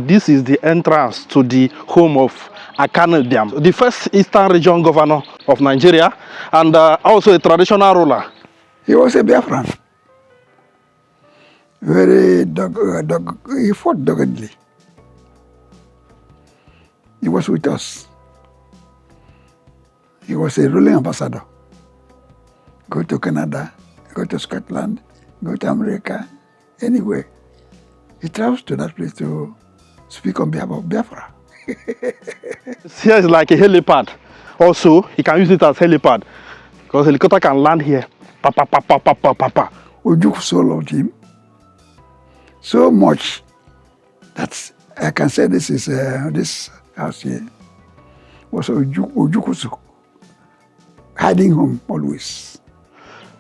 this is the entrance to the home of Akanu Ibiam, the first Eastern Region governor of Nigeria, and also a traditional ruler. He was a Biafran. He fought doggedly. He was with us. He was a ruling ambassador. Go to Canada, go to Scotland, go to America, anywhere. He travels to that place to speak on behalf of Biafra. Here is like a helipad. Also, he can use it as helipad because helicopter can land here. Papa, papa, papa, papa. Ojukwu so loved him so much that I can say this is this house here was Ojukwu hiding home always.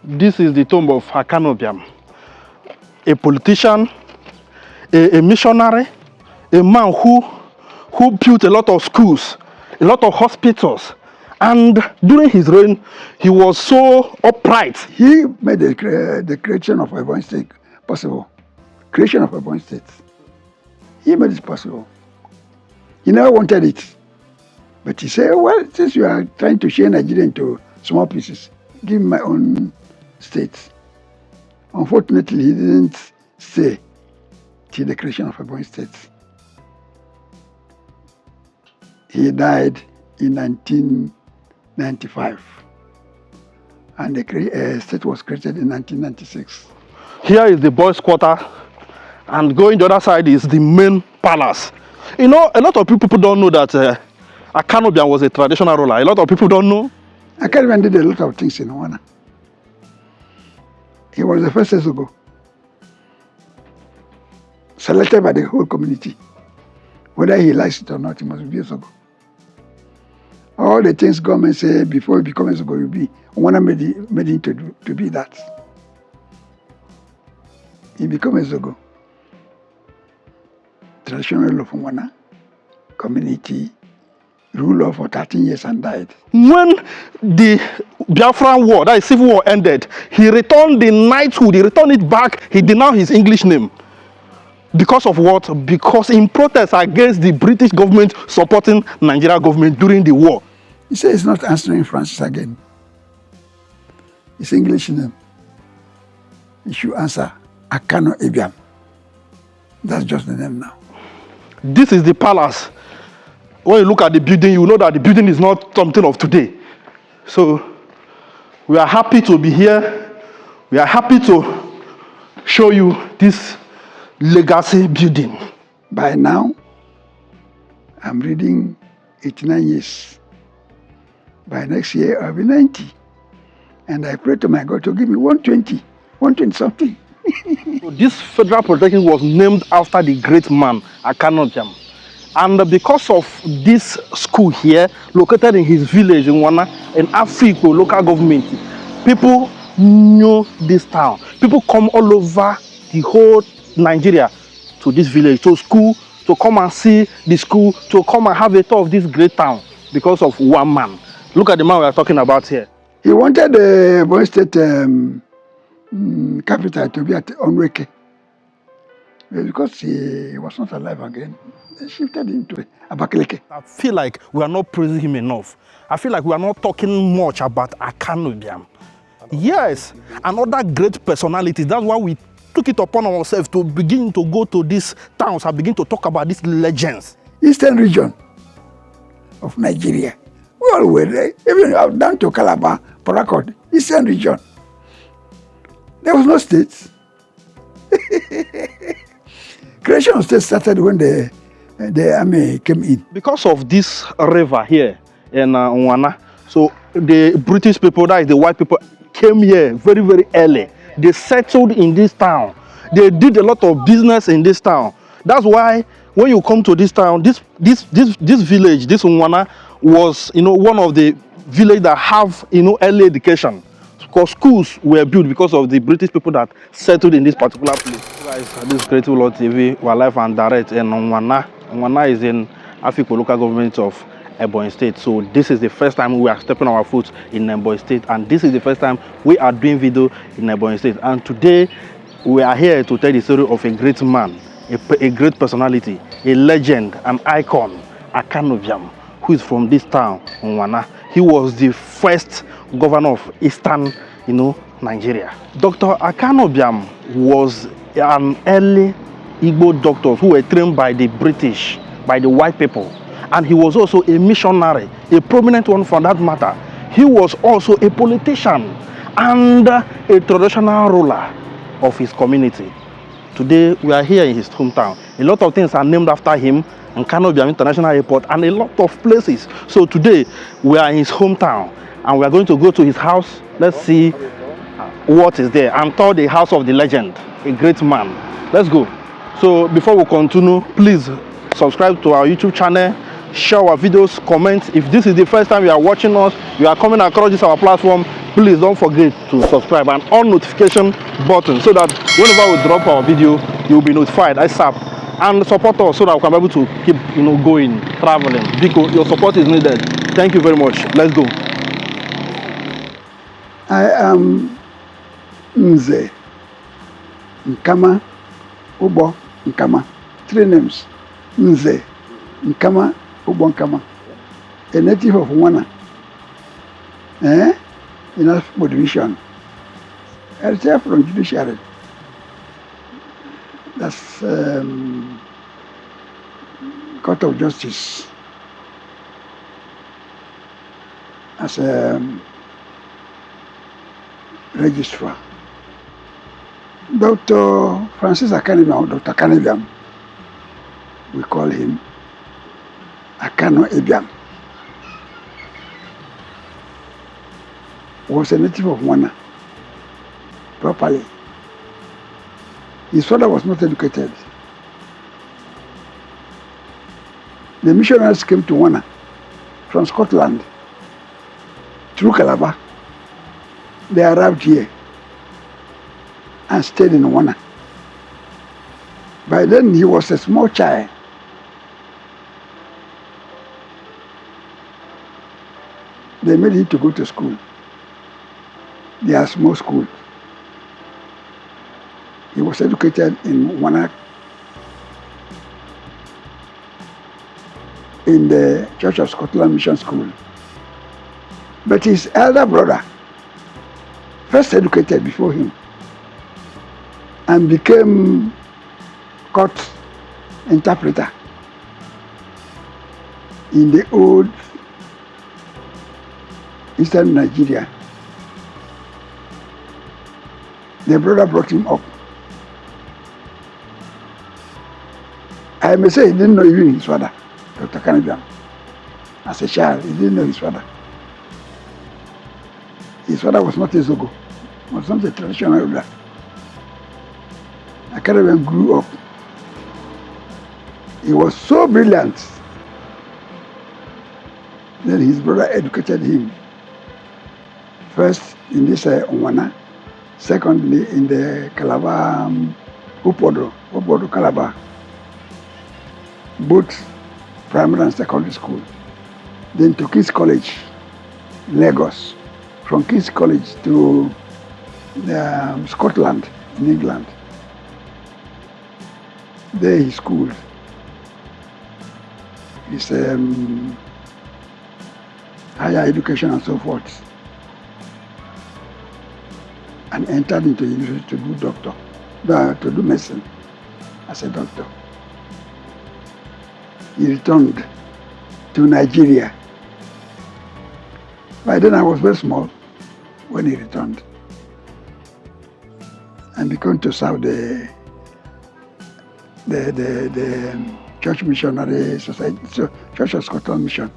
This is the tomb of Akanu Ibiam, a politician, a missionary, a man who built a lot of schools, a lot of hospitals, and during his reign, he was so upright. He made the creation of Ebonyi State possible. Creation of Ebonyi State. He made it possible. He never wanted it. But he said, well, since you are trying to share Nigeria into small pieces, give me my own state. Unfortunately, he didn't stay till the creation of Ebonyi State. He died in 1995, and the state was created in 1996. Here is the boys' quarter, and going the other side is the main palace. You know, a lot of people don't know that Akanu Ibiam was a traditional ruler. A lot of people don't know. Akanu Ibiam did a lot of things in Rwanda. He was the first Ezogo, selected by the whole community. Whether he likes it or not, he must be Ezogo. All the things government say before he becomes Ezogo, you be. Rwanda made him to be that. He became Ezogo. Traditional ruler from Rwanda, community, ruler for 13 years and died. When the Biafran war, that is civil war, ended, he returned the knighthood, he returned it back, he denounced his English name. Because of what? Because in protest against the British government supporting Nigeria government during the war. He said he's not answering Francis again. His English name. He should answer Akanu Ibiam. That's just the name now. This is the palace. When you look at the building, you know that the building is not something of today. So we are happy to be here. We are happy to show you this legacy building. By now, I'm reading 89 years. By next year, I'll be 90. And I pray to my God to give me 120 something. So this federal polytechnic was named after the great man, Akanu Ibiam. And because of this school here, located in his village in Wana, in Africa local government, people knew this town. People come all over the whole Nigeria to this village, to school, to come and see the school, to come and have a tour of this great town because of one man. Look at the man we are talking about here. He wanted the Ebonyi State capital to be at UGWUOKE. Because he was not alive again, they shifted him to Abakaliki. I feel like we are not praising him enough. I feel like we are not talking much about Akanu Ibiam. Yes, and other great personalities. That's why we took it upon ourselves to begin to go to these towns and begin to talk about these legends. Eastern region of Nigeria. We all were there, even down to Calabar, Port Harcourt, Eastern region. There was no states. Creation of state started when the army came in. Because of this river here in Wana, so the British people, that is the white people, came here very, very early. They settled in this town. They did a lot of business in this town. That's why when you come to this town, this village, this Wana, was one of the villages that have early education. Because schools were built because of the British people that settled in this particular place. Guys, this is Creative Lord TV. We are live and direct in Wana. Wana is in Africa local government of Ebonyi State. So this is the first time we are stepping our foot in Ebonyi State, and this is the first time we are doing video in Ebonyi State. And today we are here to tell the story of a great man, a great personality, a legend, an icon, Akanu Ibiam, who is from this town, Unwana. He was the first governor of Eastern, Nigeria. Dr. Akanu Ibiam was an early Igbo doctor who were trained by the British, by the white people. And he was also a missionary, a prominent one for that matter. He was also a politician and a traditional ruler of his community. Today, we are here in his hometown. A lot of things are named after him, Akanu Ibiam International Airport, and a lot of places. So today, we are in his hometown, and we are going to go to his house. Let's see what is there. I'm told the house of the legend, a great man. Let's go. So before we continue, please subscribe to our YouTube channel, share our videos, comment. If this is the first time you are watching us, you are coming across this our platform, please don't forget to subscribe and on notification button so that whenever we drop our video, you will be notified ASAP. And support us so that we can be able to keep going, traveling, because your support is needed. Thank you very much. Let's go. I am Nze Nkama Ubo Nkama. 3 names. Nze Nkama Ubo Nkama. A native of Wana. In Alpha Division. I retire from judiciary. That's Court of Justice. As a registrar. Dr. Francis Akanu Ibiam, Dr. Akanu Ibiam, we call him Akanu Ibiam, was a native of Wana, properly. His father was not educated. The missionaries came to Wana from Scotland through Calabar. They arrived here and stayed in Wana. By then he was a small child. They made him to go to school. They are small school. He was educated in Wana, in the Church of Scotland Mission School. But his elder brother first educated before him and became court interpreter in the old Eastern Nigeria. The brother brought him up. I may say he didn't know even his father, Dr. Akanu Ibiam. As a child, he didn't know his father. His father was not a Zogo, was not a traditional ruler. Akanu Ibiam grew up. He was so brilliant. Then his brother educated him. First in this Unwana, secondly in the Calabar, Upodo Calabar. Both primary and secondary school. Then to King's College, Lagos. From King's College to Scotland, in England. There he schooled. His higher education and so forth. And entered into university to do medicine as a doctor. He returned to Nigeria. By then I was very small when he returned and began to serve the Church Missionary Society, Church of Scotland Mission.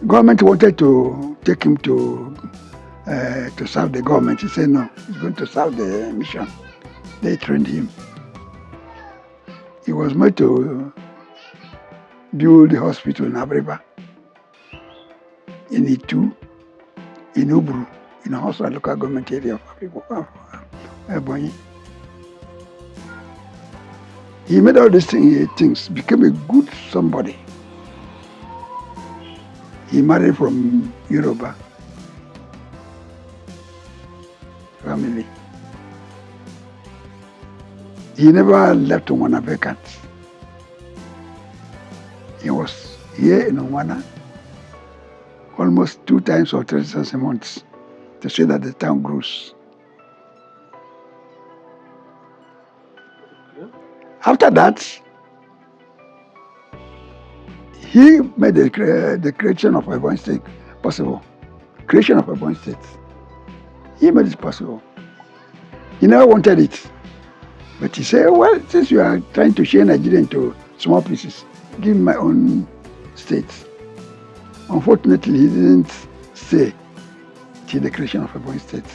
Government wanted to take him to serve the government. He said no, he's going to serve the mission. They trained him. He was made to build the hospital in Abreba, in Itu, in Ubru, in a hospital local government area of Ebonyi. He made all these things, became a good somebody. He married from Yoruba family. He never left Unwana vacant. He was here in Unwana almost 2 times or 3 times a month to see that the town grows. After that, he made the creation of Ebonyi State possible. Creation of Ebonyi State. He made it possible. He never wanted it. But he said, well, since you are trying to share Nigeria into small pieces, give me my own state. Unfortunately, he didn't stay till the creation of Ebonyi State.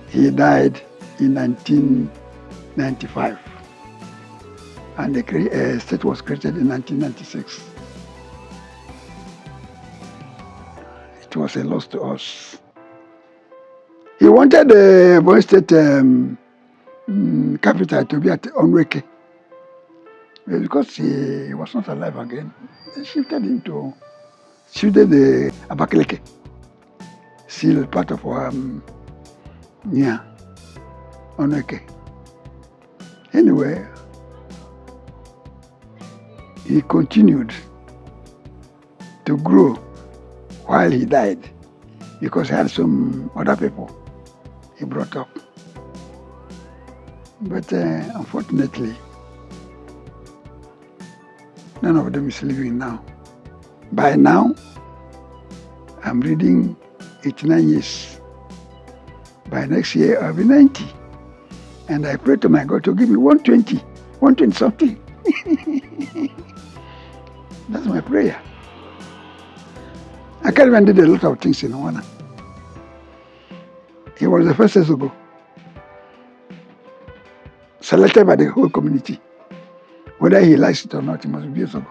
He died in 1995. And the state was created in 1996. It was a loss to us. He wanted the Ebonyi State capital to be at UGWUOKE. Because he was not alive again, they shifted the Abakaliki, still part of UGWUOKE. Anyway, he continued to grow while he died because he had some other people he brought up. But unfortunately, none of them is living now. By now, I'm reading 89 years. By next year, I'll be 90. And I pray to my God to give me 120 something. That's my prayer. I can't even did a lot of things in Unwana. He was the first Ezogo, selected by the whole community. Whether he likes it or not, he must be Ezogo.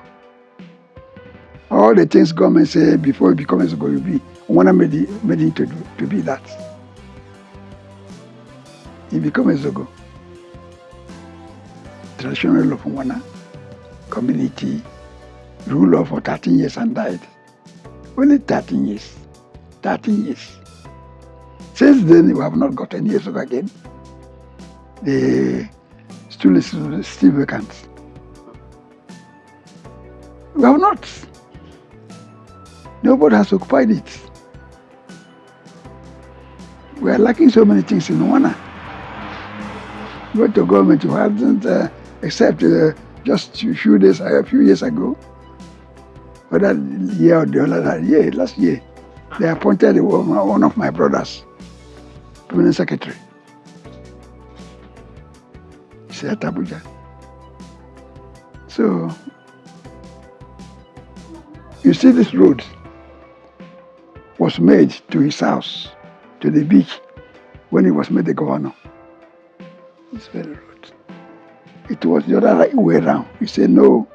All the things government say before you become Ezogo, you be. Unwana made him to be that. He became Ezogo. Traditional of Unwana, community, ruler for 13 years and died. Only 13 years. 13 years. Since then, we have not got any Ezogo again. The stool is still vacant. We have not. Nobody has occupied it. We are lacking so many things in Unwana. Go to government who hasn't, except just a few years ago, or that year or the other year, last year, they appointed one of my brothers, permanent secretary. He's at Abuja. So, you see, this road was made to his house, to the beach, when he was made the governor. This very road. It was the other way around. He said, no,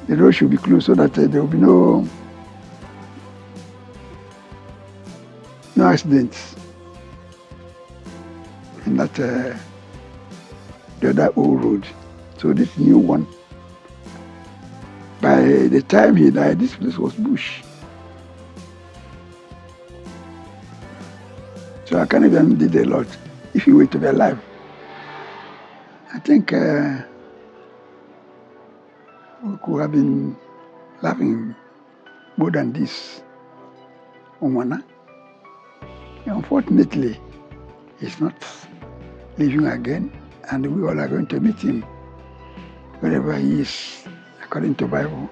the road should be closed so that there will be no accidents. And that the other old road. So this new one, by the time he died, this place was bush. So I can't even did a lot if he were to be alive. I think we could have been laughing more than this on Unwana. Unfortunately, he's not living again, and we all are going to meet him wherever he is, according to the Bible.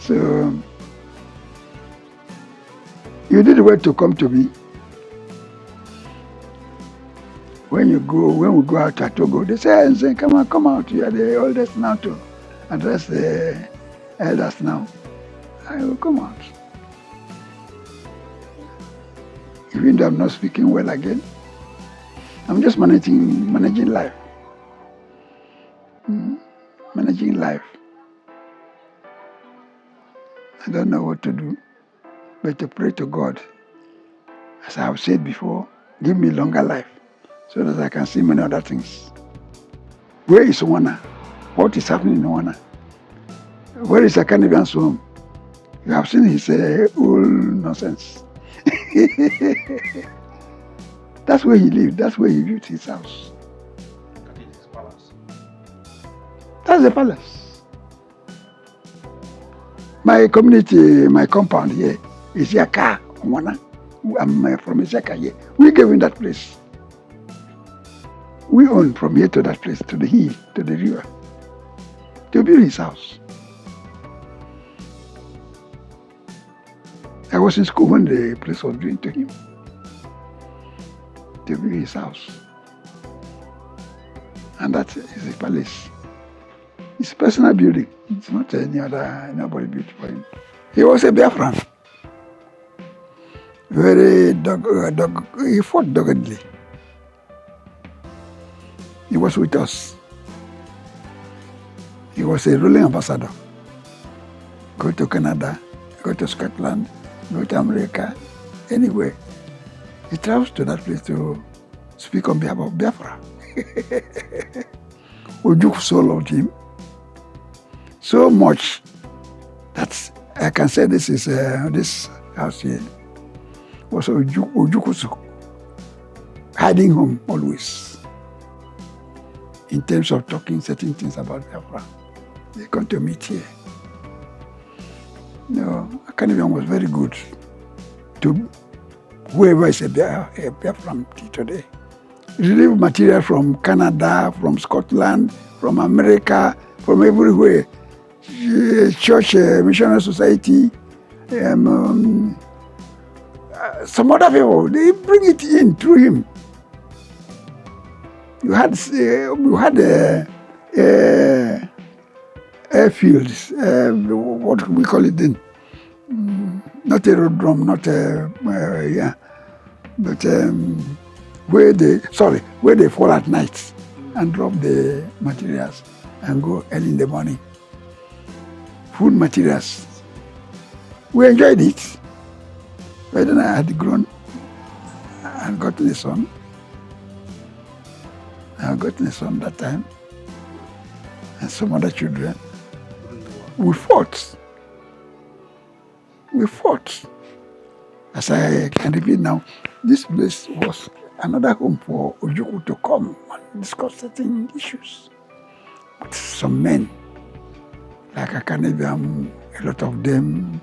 So, you did well to come to me. When we go out to Togo, they say, come out, you are the oldest now to address the elders now. I will come out. Even though I'm not speaking well again, I'm just managing life. Managing life. I don't know what to do, but to pray to God. As I have said before, give me longer life, so that I can see many other things. Where is Unwana? What is happening in Unwana? Where is Akanu Ibiam's home? You have seen his old nonsense. That's where he lived. That's where he built his house. That is his palace. That's the palace. My community, my compound here is Yaka, Mwana. I'm from Isaka here. We gave him that place. We own from here to that place, to the hill, to the river, to build his house. I was in school when the place was doing to him, to build his house. And that is his palace. It's a personal building. It's not any other, nobody built for him. He was a Biafran. Very he fought doggedly. He was with us. He was a ruling ambassador. Go to Canada, go to Scotland, go to America, anywhere. He travels to that place to speak on behalf of Biafra. Ojukwu so loved him so much that I can say this is this house here was Ojukwu hiding home always in terms of talking certain things about Biafra. They come to meet here. No, Akanu Ibiam was very good to whoever is a Biafran today. Relieve material from Canada, from Scotland, from America, from everywhere. Church, missionary society, some other people, they bring it in through him. You had airfields, what we call it then? Not aerodrome, not but where they fall at night and drop the materials and go early in the morning. Food materials. We enjoyed it. But then I had grown and gotten a son. I had gotten a son that time. And some other children. We fought. As I can repeat now, this place was another home for Ojukwu to come and discuss certain issues with some men, like Akanu Ibiam, a lot of them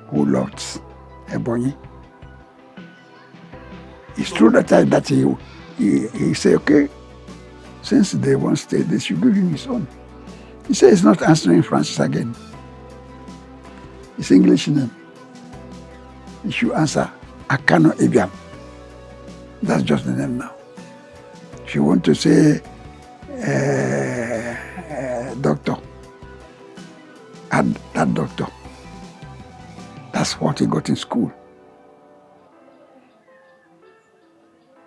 who loved Ebonyi. It's true that he said, okay, since they won't stay, they should give him his own. He said he's not answering Francis again. His English name. He should answer Akanu Ibiam. That's just the name now. If you want to say doctor, add that doctor. That's what he got in school.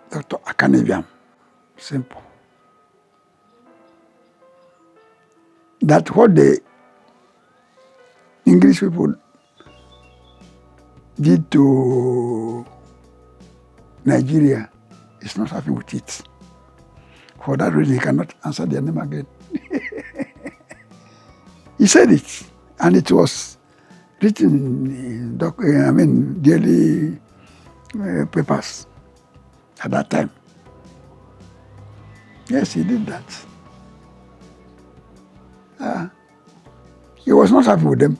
Dr. Akanu Ibiam. Simple. That's what the English people did to Nigeria. Is not happy with it. For that reason, he cannot answer their name again. He said it, and it was written in daily papers at that time. Yes, he did that. He was not happy with them.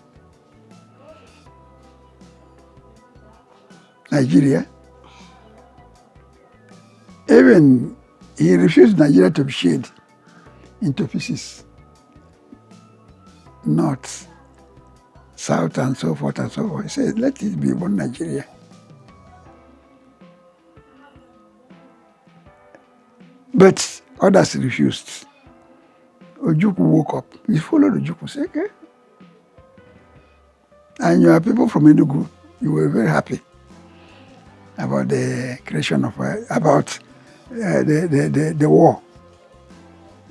Nigeria. Even he refused Nigeria to be shared into pieces. North, South, and so forth and so forth. He said, let it be one Nigeria. But others refused. Ojukwu woke up. He followed Ojukwu, said, okay. And you are people from Enugu, you were very happy about the creation of, the war.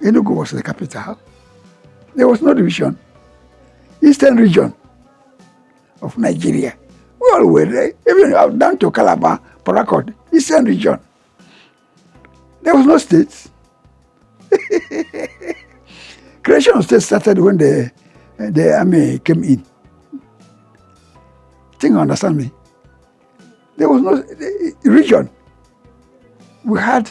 Enugu was the capital. There was no division. Eastern region of Nigeria. We all were there, even down to Calabar, Port Harcourt, Eastern region. There was no states. Creation of states started when the army came in. Think you understand me? There was no region. we had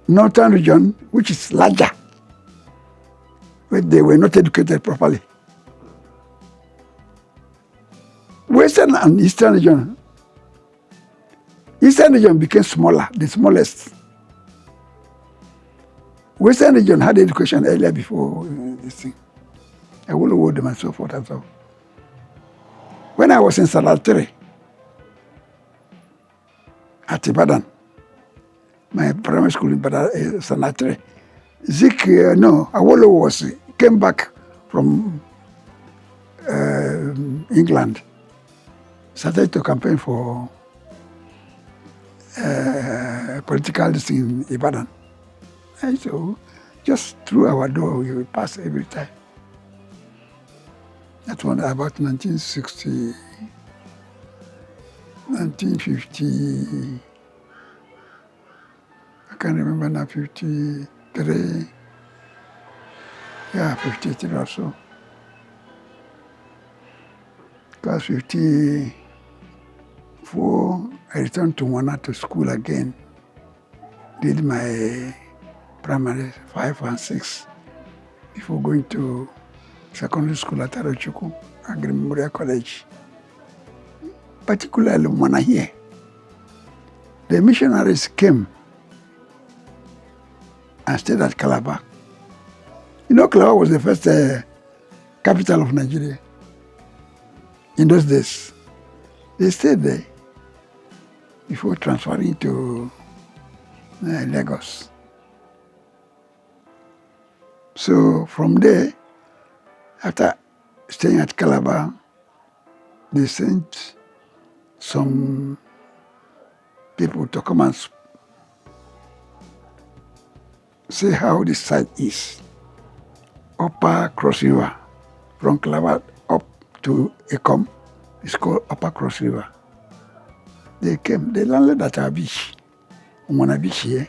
northern region, which is larger, but they were not educated properly. Western and Eastern region. Eastern region became smaller, the smallest. Western region had education earlier before this thing. I will award them and so forth and so on. When I was in Salatiri at Ibadan, my primary school in Salatiri, Awolowo came back from England, started to campaign for political thing in Ibadan. And so just through our door, we would pass every time. That was about 1960, 1950, I can't remember now, 53, yeah, 53 or so. Class 54, I returned to Wana to school again. Did my primary 5 and 6 before going to secondary school at Arochukwu, Agri Memorial College. Particularly Wana here, the missionaries came and stayed at Calabar. You know, Calabar was the first capital of Nigeria. In those days, they stayed there before transferring to Lagos. So from there, after staying at Calabar, they sent some people to come and see how this site is. Upper Cross River, from Calabar up to Ekom, it's called Upper Cross River. They came, they landed at our beach, on a beach here.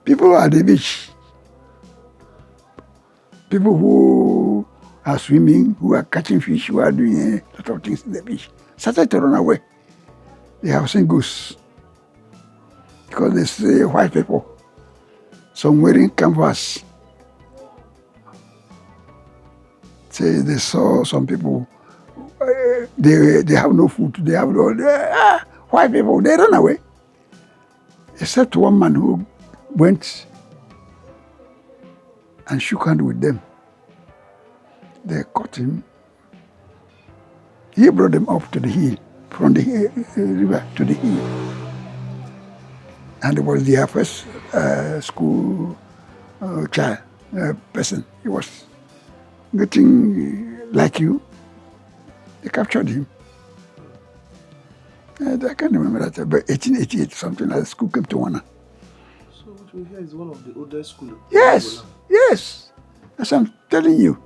People at the beach, people who are swimming, who are catching fish, who are doing a lot of things in the beach, started to run away. They have seen ghosts because they see white people, some wearing canvas. Say they saw some people, they have no food, they have no, white people, they run away. Except one man who went and shook hands with them. They caught him. He brought them up to the hill, from the river to the hill. And it was their first school child, person. He was getting like you. They captured him. And I can't remember that, but 1888, something like that, school came to Wana. So what we hear is one of the oldest schools. Yes, yes. As I'm telling you.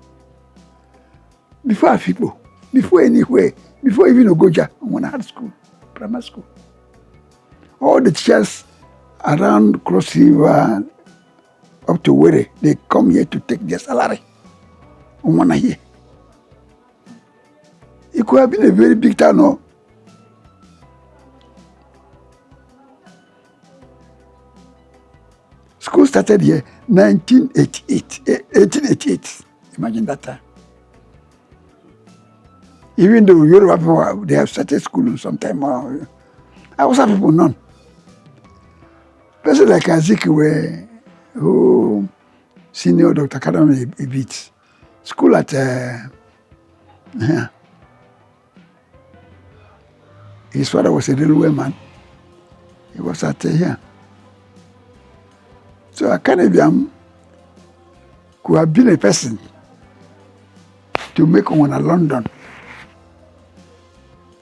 Before people, before anywhere, before even Ogoja, Wana had school, primary school. All the teachers around Cross River up to Were, they come here to take their salary. Wana here. It could have been a very big town, no? School started here 1888. Imagine that time. Even though Yoruba people, they have started school sometime. Hausa people, none. Person like Azikiwe, who senior Dr. Akanu Ibiam, school at his father was a railway man. He was at here. So Akanu Ibiam could have been a person to make one a London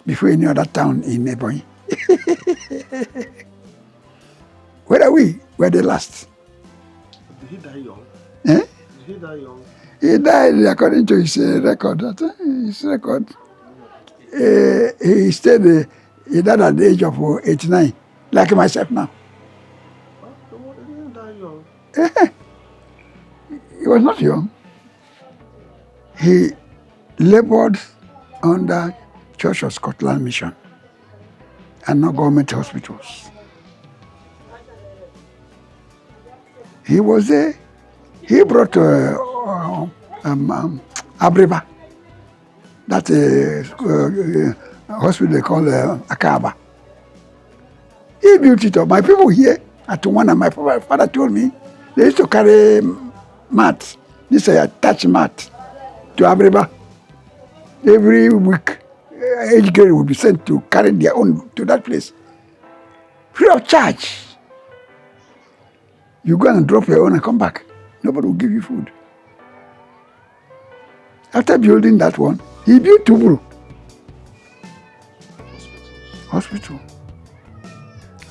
before any other town in Ebonyi. Where are we? We're the last. Did he die young? Eh? Did he die young? He died according to his record. He stayed, he died at the age of 89, like myself now. He didn't die young. He was not young. He labored under Church of Scotland Mission and not government hospitals. He was there. He brought Abriba. That's a hospital they call Akaba. He built it up. My people here at Wana, my father told me, they used to carry mats. This is a attached mat to Abriba. Every week, age grade will be sent to carry their own to that place. Free of charge. You go and drop your own and come back. Nobody will give you food. After building that one, he built Tuburu Hospital.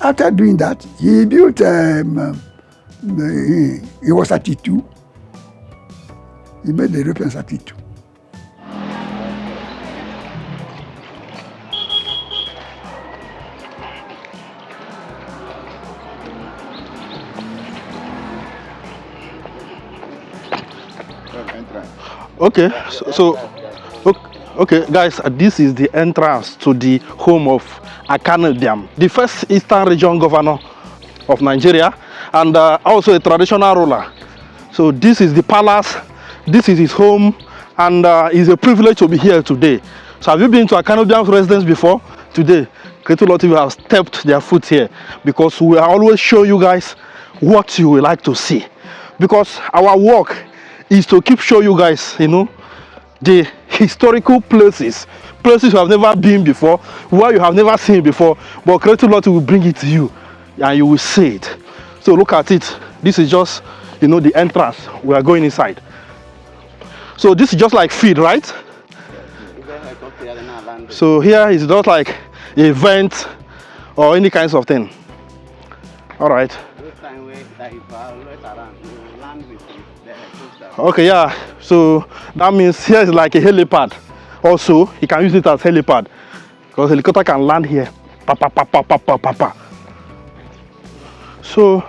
After doing that, he built, he was 32. He made the Europeans 32. Okay, okay, guys, this is the entrance to the home of Akanu Ibiam, the first Eastern Region governor of Nigeria, and also a traditional ruler. So this is the palace, this is his home, and it's a privilege to be here today. So have you been to Akanu Ibiam's residence before? Today, a lot of you have stepped their foot here, because we always show you guys what you would like to see. Because our work is to keep showing you guys, you know, the historical places you have never been before, where you have never seen before, but Creative Lord will bring it to you and you will see it. So look at it. This is just, you know, the entrance. We are going inside. So this is just like feed, right? So here is not like an event or any kinds of thing. All right. Okay, yeah. So that means here is like a helipad. Also, you can use it as helipad because helicopter can land here. Pa, pa, pa, pa, pa, pa, pa, pa. So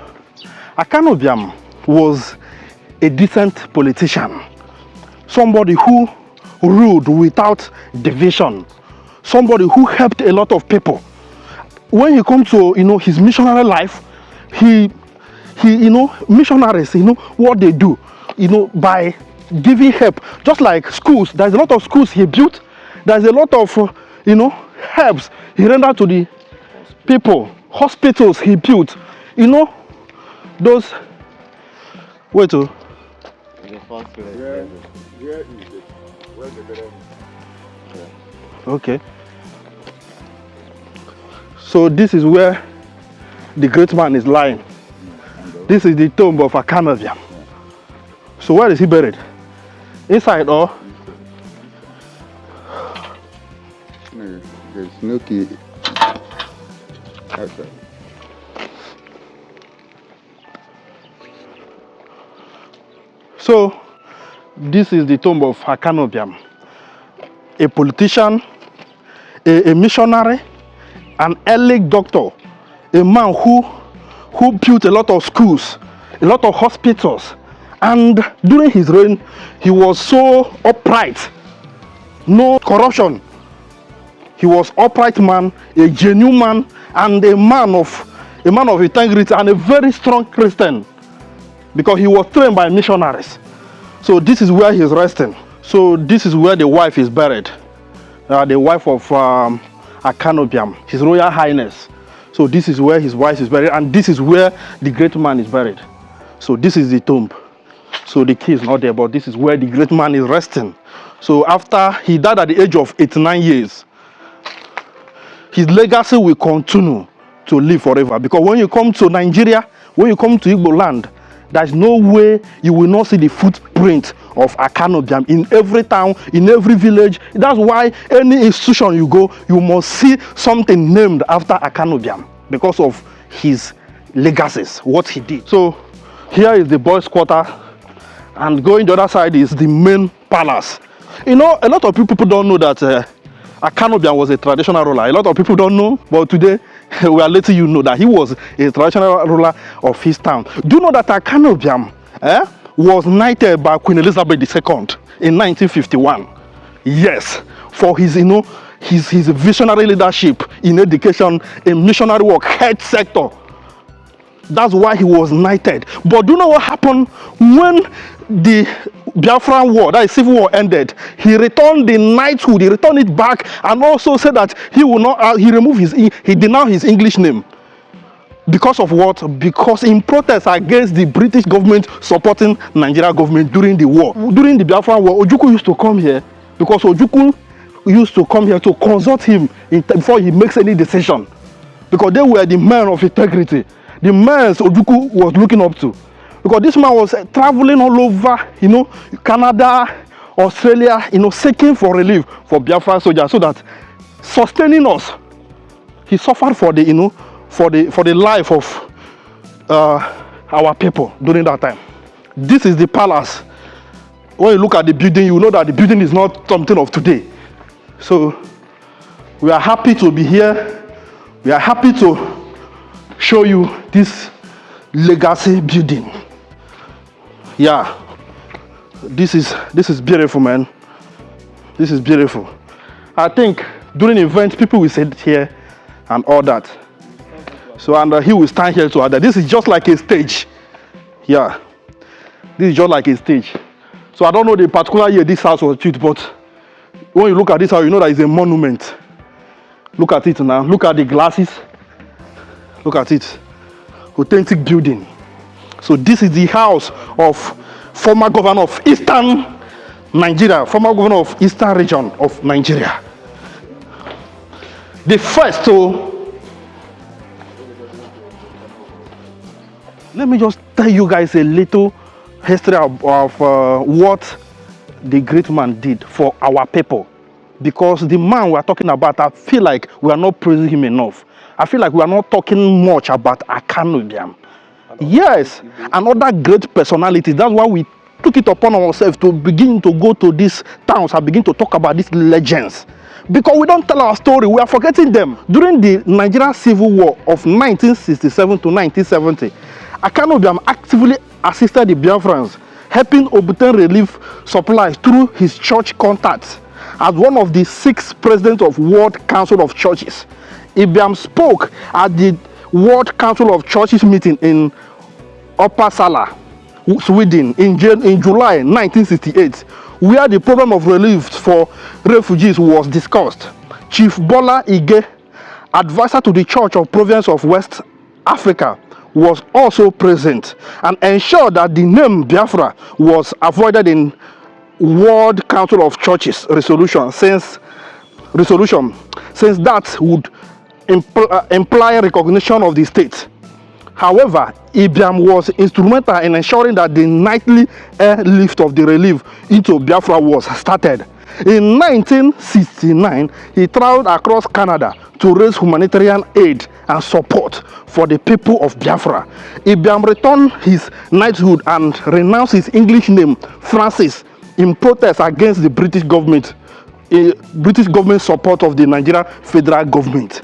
Akanu Ibiam was a decent politician, somebody who ruled without division, somebody who helped a lot of people. When he comes to, you know, his missionary life, he you know, missionaries, you know what they do, you know, by giving help. Just like schools, there's a lot of schools he built. There's a lot of you know, helps he rendered to the people. Hospitals he built, you know, those. Wait, oh. Okay. So this is where the great man is lying. This is the tomb of Akanu Ibiam. So where is he buried? Inside or? No, there's no key outside. So this is the tomb of Akanu Ibiam, a politician, a missionary, an early doctor, a man who built a lot of schools, a lot of hospitals, and during his reign, he was so upright, no corruption. He was upright man, a genuine man, and a man of integrity, and a very strong Christian, because he was trained by missionaries. So this is where he is resting. So this is where the wife is buried, the wife of Akanu Ibiam, His Royal Highness. So this is where his wife is buried, and this is where the great man is buried. So this is the tomb. So the key is not there, but this is where the great man is resting. So after he died at the age of 89 years, his legacy will continue to live forever. Because when you come to Nigeria, when you come to Igboland, there's no way you will not see the footprint of Akanu Ibiam in every town, in every village. That's why any institution you go, you must see something named after Akanu Ibiam because of his legacies, what he did. So here is the boys' quarter, and going the other side is the main palace. You know, a lot of people don't know that Akanu Ibiam was a traditional ruler. A lot of people don't know, but today we are letting you know that he was a traditional ruler of his town. Do you know that Akanu Ibiam was knighted by Queen Elizabeth II in 1951? Yes, for his, you know, his visionary leadership in education, in missionary work, health sector. That's why he was knighted. But do you know what happened when the Biafran war, that is civil war, ended? He returned the knighthood, he returned it back, and also said that he will not, he removed he denounced his English name. Because of what? Because in protest against the British government supporting Nigeria government during the war. During the Biafran war, Ojukwu used to come here because Ojukwu used to come here to consult him before he makes any decision. Because they were the men of integrity. The men Ojukwu was looking up to. Because this man was traveling all over, Canada, Australia, seeking for relief for Biafran soldiers so that sustaining us. He suffered for the, for the life of our people during that time. This is the palace. When you look at the building, you know that the building is not something of today. So we are happy to be here. We are happy to show you this legacy building. Yeah, this is beautiful, man. This is beautiful. I think during events, people will sit here and all that. So, and he will stand here to other. This is just like a stage. Yeah, this is just like a stage. So I don't know the particular year this house was built, but when you look at this house, you know that it's a monument. Look at it now. Look at the glasses. Look at it. Authentic building. So this is the house of former governor of Eastern Nigeria, former governor of Eastern region of Nigeria. The first let me just tell you guys a little history of what the great man did for our people. Because the man we are talking about, I feel like we are not praising him enough. I feel like we are not talking much about Akanu Ibiam. Yes, and other great personalities. That's why we took it upon ourselves to begin to go to these towns and begin to talk about these legends. Because we don't tell our story, we are forgetting them. During the Nigerian Civil War of 1967 to 1970, Akanu Ibiam actively assisted the Biafrans, helping obtain relief supplies through his church contacts. As one of the 6 presidents of World Council of Churches, Ibiam spoke at the World Council of Churches meeting in Uppsala, Sweden, in July 1968, where the problem of relief for refugees was discussed. Chief Bola Ige, advisor to the Church of Province of West Africa, was also present and ensured that the name Biafra was avoided in World Council of Churches resolution, since that would imply recognition of the state. However, Ibiam was instrumental in ensuring that the nightly airlift of the relief into Biafra was started. In 1969, he traveled across Canada to raise humanitarian aid and support for the people of Biafra. Ibiam returned his knighthood and renounced his English name, Francis, in protest against the British government support of the Nigeria federal government.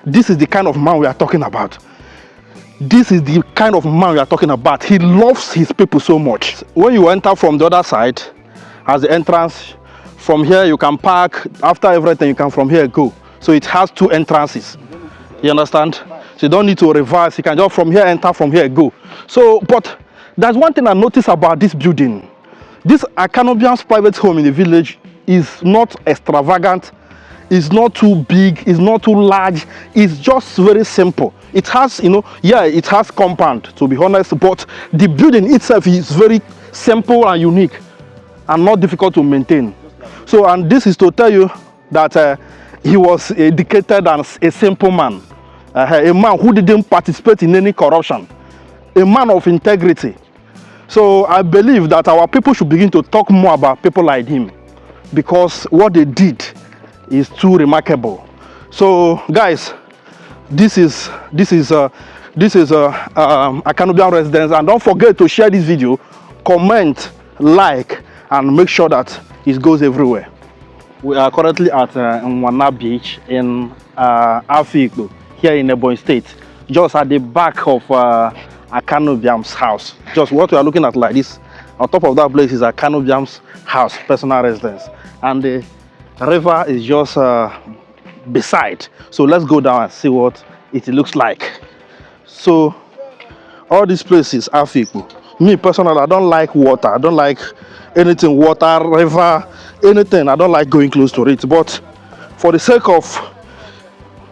This is the kind of man we are talking about. This is the kind of man we are talking about. He loves his people so much. When you enter from the other side, as the entrance, from here you can park. After everything, you can from here go. So it has 2 entrances. You understand? So you don't need to reverse. You can just from here enter, from here go. So, but there's one thing I noticed about this building. This Akanu Ibiam's private home in the village is not extravagant. It's not too big. It's not too large. It's just very simple. It has, it has compound, to be honest, but the building itself is very simple and unique and not difficult to maintain. So, and this is to tell you that he was educated and a simple man, a man who didn't participate in any corruption, a man of integrity. So I believe that our people should begin to talk more about people like him, because what they did is too remarkable. So guys, this is Akanu Ibiam residence, and don't forget to share this video, comment, like, and make sure that it goes everywhere. We are currently at Nwana Beach in Afikpo, here in Ebonyi State, just at the back of Akanu Ibiam's house. Just what we are looking at like this, on top of that place is Akanu Ibiam's house, personal residence, and the river is just beside. So let's go down and see what it looks like. So all these places are Afikpo. Me personally, I don't like water. I don't like anything water, river, anything. I don't like going close to it. But for the sake of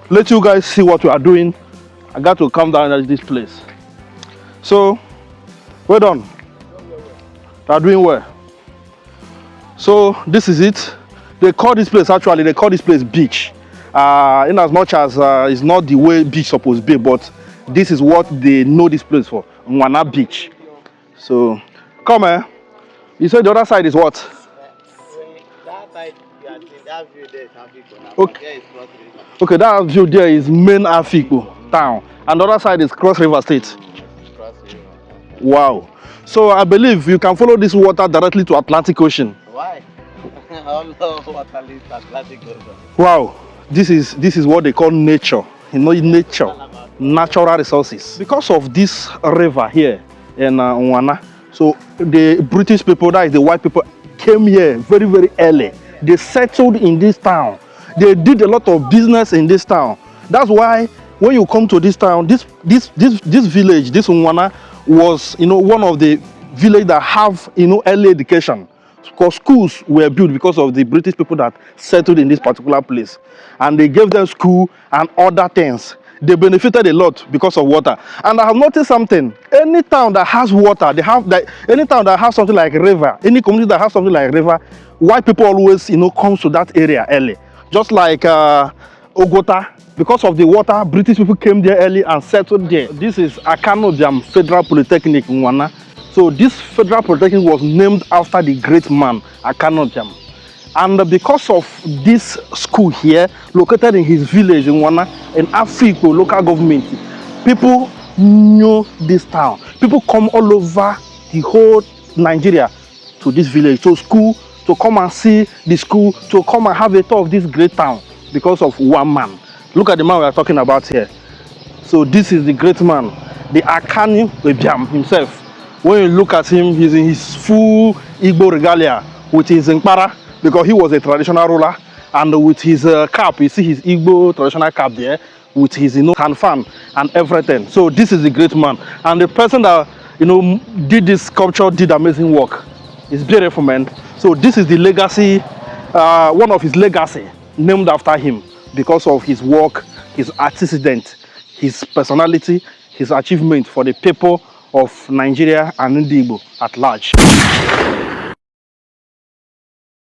let you guys see what we are doing, I got to come down at this place. So well done. They are doing well. So this is it. They call this place beach. In as much as it's not the way beach supposed to be, but this is what they know this place for, Mwana Beach. So come here. You said the other side is what? That side, that view there is Afikpo. Okay. There is Cross River. Okay, that view there is main Afikpo town, and the other side is Cross River State. Cross River. Wow. So I believe you can follow this water directly to Atlantic Ocean. Why? All over water leads Atlantic Ocean. Wow. This is what they call nature. You know, nature, natural resources. Because of this river here in Nwana, so the British people, that is the white people, came here very, very early. They settled in this town. They did a lot of business in this town. That's why when you come to this town, this village, this Nwana, was, you know, one of the villages that have, you know, early education. Because schools were built because of the British people that settled in this particular place, and they gave them school and other things. They benefited a lot because of water. And I have noticed something. Any town that has water, any town that has something like a river, any community that has something like a river, white people always, you know, comes to that area early. Just like Ogota, because of the water, British people came there early and settled there. This is Akanu Ibiam Federal Polytechnic in Nwana. So this Federal Polytechnic was named after the great man, Akanu Ibiam. And because of this school here, located in his village in Nwana, in Afikpo local government, people knew this town. People come all over the whole Nigeria to this village, to school, to come and see the school, to come and have a tour of this great town because of one man. Look at the man we are talking about here. So this is the great man, the Akanu Ibiam himself. When you look at him, he's in his full Igbo regalia with his Nkpara, because he was a traditional ruler, and with his cap, you see his Igbo traditional cap there, with his, you know, hand fan and everything. So this is the great man, and the person that, you know, did this sculpture did amazing work. It's beautiful, man. So this is the legacy, one of his legacy, named after him because of his work, his antecedent, his personality, his achievement for the people of Nigeria and Igbo at large.